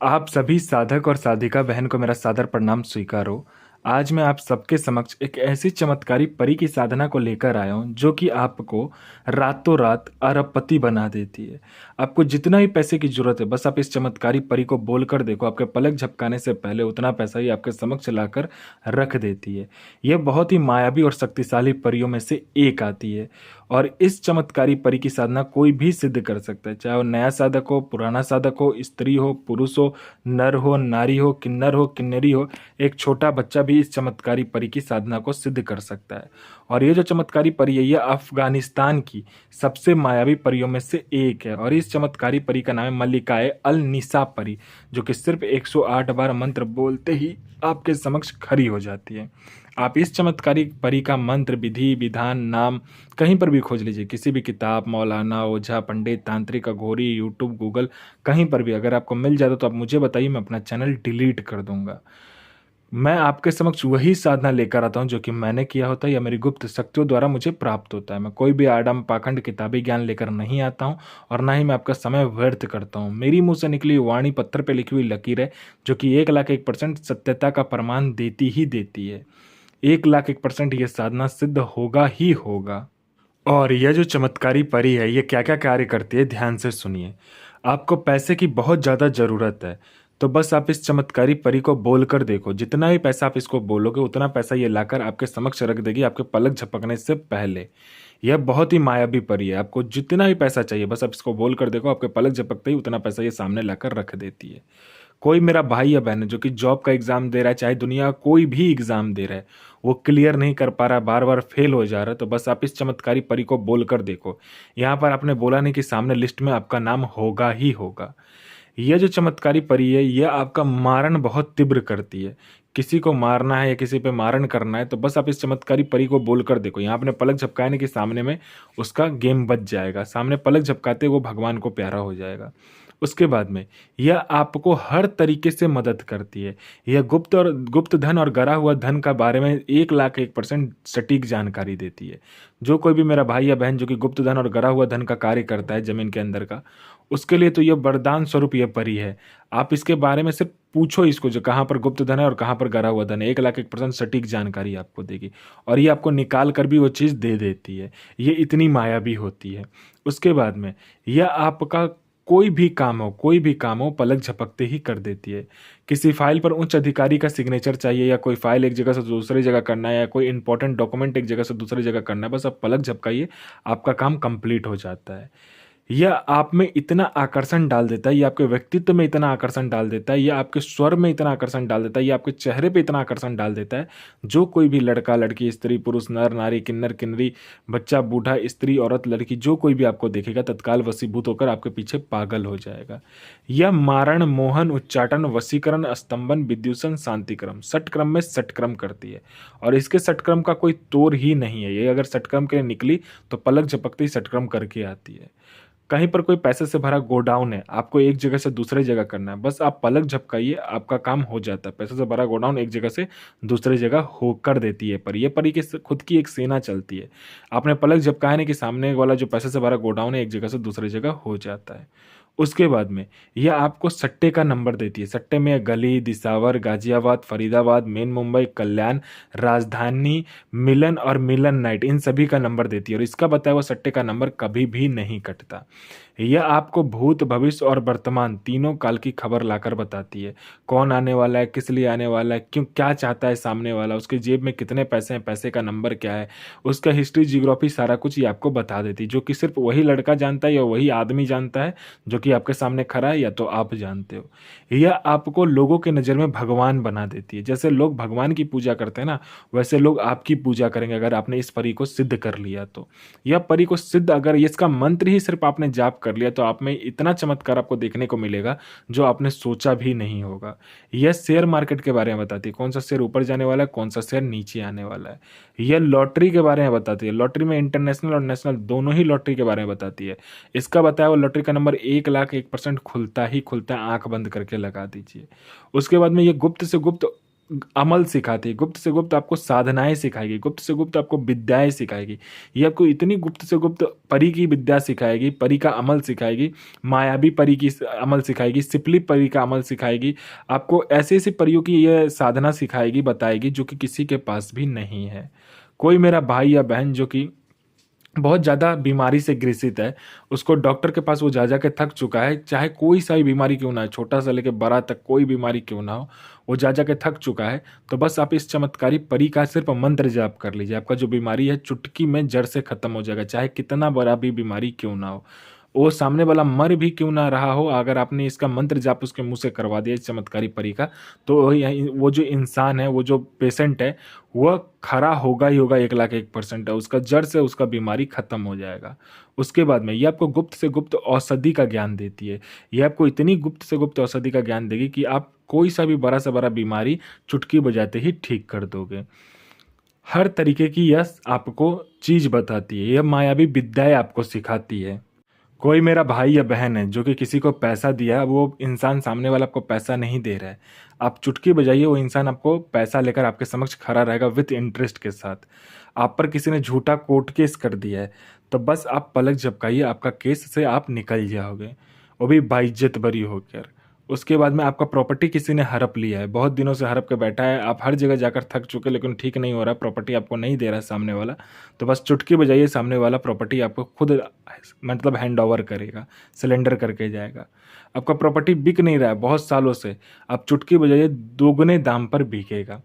आप सभी साधक और साधिका बहन को मेरा सादर प्रणाम स्वीकार हो। आज मैं आप सबके समक्ष एक ऐसी चमत्कारी परी की साधना को लेकर आया हूँ जो कि आपको रातों रात अरबपति बना देती है। आपको जितना ही पैसे की जरूरत है, बस आप इस चमत्कारी परी को बोलकर देखो, आपके पलक झपकाने से पहले उतना पैसा ही आपके समक्ष लाकर रख देती है। यह बहुत ही मायावी और शक्तिशाली परियों में से एक आती है और इस चमत्कारी परी की साधना कोई भी सिद्ध कर सकता है, चाहे वो नया साधक हो, पुराना साधक हो, स्त्री हो, पुरुष हो, नर हो, नारी हो, किन्नरी हो। एक छोटा बच्चा भी इस चमत्कारी परी की साधना को सिद्ध कर सकता है। और ये जो चमत्कारी परी है, ये अफगानिस्तान की सबसे मायावी परियों में से एक है और इस चमत्कारी परी का नाम है मल्लिकाए अल निसा परी, जो कि सिर्फ 108 बार मंत्र बोलते ही आपके समक्ष खड़ी हो जाती है। आप इस चमत्कारी परी का मंत्र, विधि, विधान, नाम कहीं पर भी खोज लीजिए, किसी भी किताब, मौलाना, ओझा, पंडित, तांत्रिक, अघोरी, यूट्यूब, गूगल, कहीं पर भी अगर आपको मिल जाता तो आप मुझे बताइए, मैं अपना चैनल डिलीट कर दूंगा। मैं आपके समक्ष वही साधना लेकर आता हूं जो कि मैंने किया होता है या मेरी गुप्त शक्तियों द्वारा मुझे प्राप्त होता है। मैं कोई भी आडम पाखंड किताबी ज्ञान लेकर नहीं आता हूं और ना ही मैं आपका समय व्यर्थ करता हूं। मेरी मुंह से निकली वाणी पत्थर पे लिखी हुई लकीर है जो कि 1,01% सत्यता का प्रमाण देती ही देती है। 1,01% ये साधना सिद्ध होगा ही होगा। और यह जो चमत्कारी परी है, ये क्या क्या कार्य करती है, ध्यान से सुनिए। आपको पैसे की बहुत ज़्यादा ज़रूरत है, तो बस आप इस चमत्कारी परी को बोल कर देखो। जितना भी पैसा आप इसको बोलोगे, उतना पैसा ये लाकर आपके समक्ष रख देगी आपके पलक झपकने से पहले। यह बहुत ही मायावी परी है। आपको जितना भी पैसा चाहिए, बस आप इसको बोल कर देखो, आपके पलक झपकते ही उतना पैसा ये सामने लाकर रख देती है। कोई मेरा भाई या बहन है जो कि जॉब का एग्जाम दे रहा है, चाहे दुनिया का कोई भी एग्जाम दे रहा है, वो क्लियर नहीं कर पा रहा, बार बार फेल हो जा रहा है, तो बस आप इस चमत्कारी परी को बोल कर देखो। यहाँ पर आपने बोला नहीं कि सामने लिस्ट में आपका नाम होगा ही होगा। यह जो चमत्कारी परी है, यह आपका मारण बहुत तीव्र करती है। किसी को मारना है या किसी पे मारण करना है, तो बस आप इस चमत्कारी परी को बोल कर देखो। यहाँ आपने पलक झपकाने के सामने में उसका गेम बच जाएगा। सामने पलक झपकाते वो भगवान को प्यारा हो जाएगा। उसके बाद में यह आपको हर तरीके से मदद करती है। यह गुप्त धन और गरा हुआ धन का बारे में 1,01% सटीक जानकारी देती है। जो कोई भी मेरा भाई या बहन जो कि गुप्त धन और गरा हुआ धन का कार्य करता है जमीन के अंदर का, उसके लिए तो यह वरदान स्वरूप यह परी है। आप इसके बारे में सिर्फ पूछो इसको, जो कहाँ पर गुप्त धन है और कहाँ पर गरा हुआ धन है, 1,01% सटीक जानकारी आपको देगी और ये आपको निकाल कर भी वो चीज़ दे देती है। ये इतनी मायावी होती है। उसके बाद में यह आपका कोई भी काम हो पलक झपकते ही कर देती है। किसी फाइल पर उच्च अधिकारी का सिग्नेचर चाहिए या कोई फाइल एक जगह से दूसरी जगह करना है या कोई इंपॉर्टेंट डॉक्यूमेंट एक जगह से दूसरी जगह करना है, बस आप पलक झपकाइए, आपका काम कंप्लीट हो जाता है। यह आप में इतना आकर्षण डाल देता है, ये आपके व्यक्तित्व में इतना आकर्षण डाल देता है, ये आपके स्वर में इतना आकर्षण डाल देता है, ये आपके चेहरे पे इतना आकर्षण डाल देता है, जो कोई भी लड़का लड़की, स्त्री पुरुष, नर नारी, किन्नर किन्नरी, बच्चा बूढ़ा, स्त्री औरत लड़की, जो कोई भी आपको देखेगा तत्काल वशीभूत होकर आपके पीछे पागल हो जाएगा। यह मारण, मोहन, उच्चाटन, वशीकरण, स्तंभन, विद्युषण, शांतिक्रम, षटक्रम में षटक्रम करती है और इसके षटक्रम का कोई तोड़ ही नहीं है। ये अगर षटक्रम के लिए निकली तो पलक झपकते ही षटक्रम करके आती है। कहीं पर कोई पैसे से भरा गोडाउन है, आपको एक जगह से दूसरे जगह करना है, बस आप पलक झपकाइए, आपका काम हो जाता है। पैसे से भरा गोडाउन एक जगह से दूसरी जगह हो कर देती है पर ये परी की खुद की एक सेना चलती है। आपने पलक झपकाने के सामने वाला जो पैसे से भरा गोडाउन है एक जगह से दूसरी जगह हो जाता है। उसके बाद में यह आपको सट्टे का नंबर देती है। सट्टे में गली, दिसावर, गाजियाबाद, फरीदाबाद, मेन मुंबई, कल्याण, राजधानी, मिलन और मिलन नाइट, इन सभी का नंबर देती है और इसका बताया हुआ सट्टे का नंबर कभी भी नहीं कटता। यह आपको भूत, भविष्य और वर्तमान तीनों काल की खबर लाकर बताती है। कौन आने वाला है, किस लिए आने वाला है, क्यों, क्या चाहता है सामने वाला, उसके जेब में कितने पैसे हैं, पैसे का नंबर क्या है, उसका हिस्ट्री, जियोग्राफी, सारा कुछ ये आपको बता देती है, जो कि सिर्फ वही लड़का जानता है या वही आदमी जानता है जो कि आपके सामने खड़ा है या तो आप जानते हो। यह आपको लोगों के नज़र में भगवान बना देती है। जैसे लोग भगवान की पूजा करते हैं ना, वैसे लोग आपकी पूजा करेंगे अगर आपने इस परी को सिद्ध कर लिया तो। यह परी को सिद्ध, अगर इसका मंत्र ही सिर्फ आपने जाप कर लिया तो आप में इतना चमत्कार आपको देखने को मिलेगा जो आपने सोचा भी नहीं होगा। यह शेयर मार्केट के बारे में बताती है, कौन सा शेयर ऊपर जाने वाला है, कौन सा शेयर नीचे आने वाला है। यह लॉटरी के बारे में बताती है, लॉटरी में इंटरनेशनल और नेशनल दोनों ही लॉटरी के बारे में बताती है। इसका बताया हुआ लॉटरी का नंबर 1,01% खुलता ही खुलता है, आंख बंद करके लगा दीजिए। उसके बाद में ये गुप्त से गुप्त अमल सिखाती है, गुप्त से गुप्त आपको साधनाएं सिखाएगी, गुप्त से गुप्त आपको विद्याएं सिखाएगी। ये आपको इतनी गुप्त से गुप्त परी की विद्या सिखाएगी, परी का अमल सिखाएगी, मायावी परी की अमल सिखाएगी, सिपली परी का अमल सिखाएगी। आपको ऐसी ऐसी परियों की ये साधना सिखाएगी, बताएगी, जो कि किसी के पास भी नहीं है। कोई मेरा भाई या बहन जो कि बहुत ज़्यादा बीमारी से ग्रसित है, उसको डॉक्टर के पास वो जा जा के थक चुका है, चाहे कोई सा भी बीमारी क्यों ना है, छोटा सा लेके बड़ा तक कोई बीमारी क्यों ना हो, वो जा जा के थक चुका है, तो बस आप इस चमत्कारी परी का सिर्फ मंत्र जाप कर लीजिए, आपका जो बीमारी है चुटकी में जड़ से खत्म हो जाएगा, चाहे कितना बड़ा भी बीमारी क्यों ना हो, वो सामने वाला मर भी क्यों ना रहा हो, अगर आपने इसका मंत्र जाप उसके मुंह से करवा दिया इस चमत्कारी परी का, तो वो जो इंसान है, वो जो पेशेंट है, वह खरा होगा ही होगा, 1,01,000% है, उसका जड़ से उसका बीमारी खत्म हो जाएगा। उसके बाद में ये आपको गुप्त से गुप्त औषधि का ज्ञान देती है। ये आपको इतनी गुप्त से गुप्त औषधि का ज्ञान देगी कि आप कोई सा भी बड़ा से बड़ा बीमारी चुटकी बजाते ही ठीक कर दोगे। हर तरीके की यह आपको चीज बताती है, यह मायावी विद्याएं आपको सिखाती है। कोई मेरा भाई या बहन है जो कि किसी को पैसा दिया, वो इंसान सामने वाला आपको पैसा नहीं दे रहा है, आप चुटकी बजाइए, वो इंसान आपको पैसा लेकर आपके समक्ष खड़ा रहेगा विथ इंटरेस्ट के साथ। आप पर किसी ने झूठा कोर्ट केस कर दिया है, तो बस आप पलक झपकाइए, आपका केस से आप निकल जाओगे, वो भी बाइज्जत बरी होकर। उसके बाद में आपका प्रॉपर्टी किसी ने हड़प लिया है, बहुत दिनों से हड़प के बैठा है, आप हर जगह जाकर थक चुके, लेकिन ठीक नहीं हो रहा, प्रॉपर्टी आपको नहीं दे रहा है सामने वाला, तो बस चुटकी बजाइए, सामने वाला प्रॉपर्टी आपको खुद मतलब हैंड ओवर करेगा, सिलेंडर करके जाएगा। आपका प्रॉपर्टी बिक नहीं रहा है बहुत सालों से, आप चुटकी बजाइए, दोगुने दाम पर बिकेगा।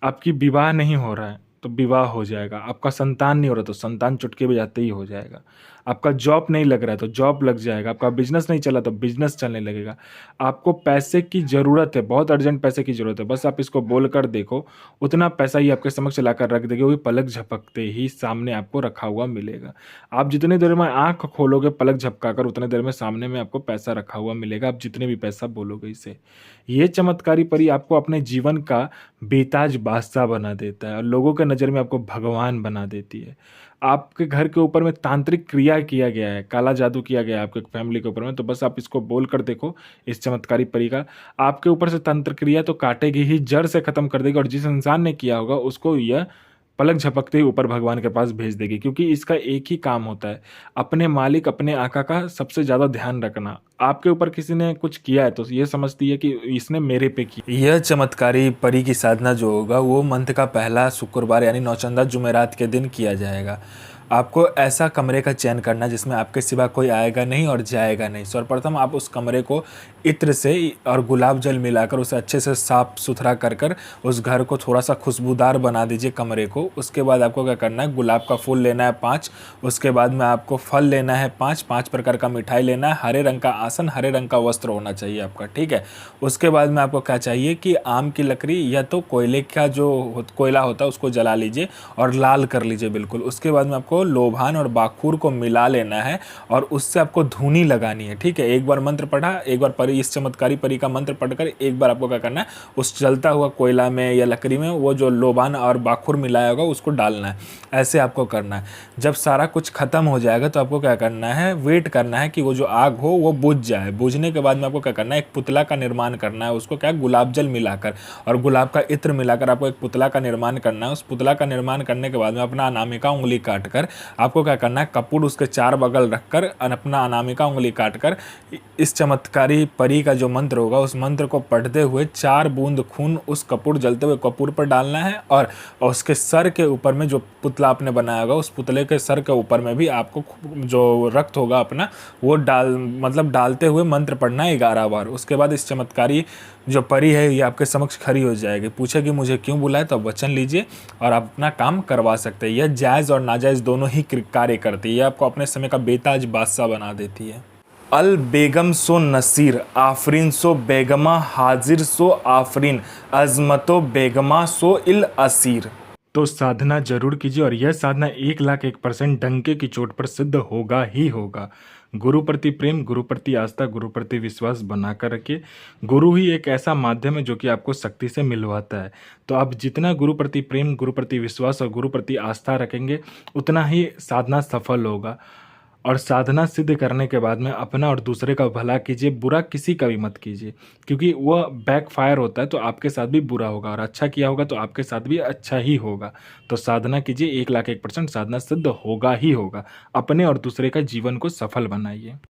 आपकी विवाह नहीं हो रहा है तो विवाह हो जाएगा, आपका संतान नहीं हो रहा तो संतान चुटकी बजाते ही हो जाएगा, आपका जॉब नहीं लग रहा है तो जॉब लग जाएगा, आपका बिजनेस नहीं चला तो बिजनेस चलने लगेगा। आपको पैसे की ज़रूरत है, बहुत अर्जेंट पैसे की ज़रूरत है, बस आप इसको बोल कर देखो, उतना पैसा ही आपके समक्ष लाकर रख देगी, वो भी पलक झपकते ही सामने आपको रखा हुआ मिलेगा। आप जितनी देर में आंख खोलोगे पलक झपकाकर, उतने देर में सामने में आपको पैसा रखा हुआ मिलेगा, आप जितने भी पैसा बोलोगे इसे। ये चमत्कारी परी आपको अपने जीवन का बेताज बादशाह बना देता है और लोगों के नज़र में आपको भगवान बना देती है। आपके घर के ऊपर में तांत्रिक क्रिया किया गया है, काला जादू किया गया है आपके फैमिली के ऊपर में, तो बस आप इसको बोल कर देखो इस चमत्कारी परी का, आपके ऊपर से तंत्र क्रिया तो काटेगी ही, जड़ से खत्म कर देगी, और जिस इंसान ने किया होगा उसको यह पलक झपकते ही ऊपर भगवान के पास भेज देगी, क्योंकि इसका एक ही काम होता है, अपने मालिक अपने आका का सबसे ज़्यादा ध्यान रखना। आपके ऊपर किसी ने कुछ किया है तो ये समझती है कि इसने मेरे पे किया। यह चमत्कारी परी की साधना जो होगा वो मंथ का पहला शुक्रवार यानी नौचंदा जुमेरात के दिन किया जाएगा। आपको ऐसा कमरे का चयन करना जिसमें आपके सिवा कोई आएगा नहीं और जाएगा नहीं। सर्वप्रथम आप उस कमरे को इत्र से और गुलाब जल मिलाकर उसे अच्छे से साफ सुथरा कर कर उस घर को थोड़ा सा खुशबूदार बना दीजिए कमरे को। उसके बाद आपको क्या करना है, गुलाब का फूल लेना है 5, उसके बाद में आपको फल लेना है 5 प्रकार का मिठाई लेना है, हरे रंग का आसन, हरे रंग का वस्त्र होना चाहिए आपका, ठीक है। उसके बाद में आपको क्या चाहिए कि आम की लकड़ी या तो कोयले का जो कोयला होता है उसको जला लीजिए और लाल कर लीजिए बिल्कुल। उसके बाद में आपको लोभान और बाखूर को मिला लेना है और उससे आपको धुनी लगानी है, ठीक है। एक बार मंत्र पढ़ा, एक बार परी, इस चमत्कारी परी का मंत्र पढ़कर एक बार आपको क्या करना है, उस जलता हुआ कोयला में या लकड़ी में वो जो लोबान और बाखूर मिलाया होगा उसको डालना है। ऐसे आपको करना है। जब सारा कुछ खत्म हो जाएगा तो आपको क्या करना है, वेट करना है कि वो जो आग हो वो बुझ जाए। बुझने के बाद में आपको क्या करना है, एक पुतला का निर्माण करना है, उसको क्या, गुलाब जल मिलाकर और गुलाब का इत्र मिलाकर आपको एक पुतला का निर्माण करना है। उस पुतला का निर्माण करने के बाद में अपना अनामिका उंगली काट कर आपको क्या करना है, कपूर उसके 4 बगल रखकर अपना अनामिका उंगली काटकर इस चमत्कारी परी का जो मंत्र होगा उस मंत्र को पढ़ते हुए 4 बूंद खून उस कपूर, जलते हुए कपूर पर डालना है और उसके सर के ऊपर में जो पुतला आपने बनाया होगा उस पुतले के सर के ऊपर में भी आपको जो रक्त होगा अपना वो डालते हुए मंत्र पढ़ना है 11 बार। उसके बाद इस चमत्कारी जो परी है ये आपके समक्ष खड़ी हो जाएगी, पूछेगी मुझे क्यों बुलाए, तो आप वचन लीजिए और आप अपना काम करवा सकते हैं। यह जायज़ और नाजायज़ दोनों ही कार्य करती है। यह आपको अपने समय का बेताज बादशाह बना देती है। अल बेगम सो नसीर आफरीन सो बेगमा हाजिर सो आफरीन अजमतो बेगमा सो इल असीर। तो साधना जरूर कीजिए और यह साधना 1,01,000% डंके की चोट पर सिद्ध होगा ही होगा। गुरु प्रति प्रेम, गुरु प्रति आस्था, गुरु प्रति विश्वास बनाकर रखिए। गुरु ही एक ऐसा माध्यम है जो कि आपको शक्ति से मिलवाता है। तो आप जितना गुरु प्रति प्रेम, गुरु प्रति विश्वास और गुरु प्रति आस्था रखेंगे उतना ही साधना सफल होगा। और साधना सिद्ध करने के बाद में अपना और दूसरे का भला कीजिए, बुरा किसी का भी मत कीजिए, क्योंकि वह बैकफायर होता है तो आपके साथ भी बुरा होगा, और अच्छा किया होगा तो आपके साथ भी अच्छा ही होगा। तो साधना कीजिए, 1 लाख 1% साधना सिद्ध होगा ही होगा। अपने और दूसरे का जीवन को सफल बनाइए।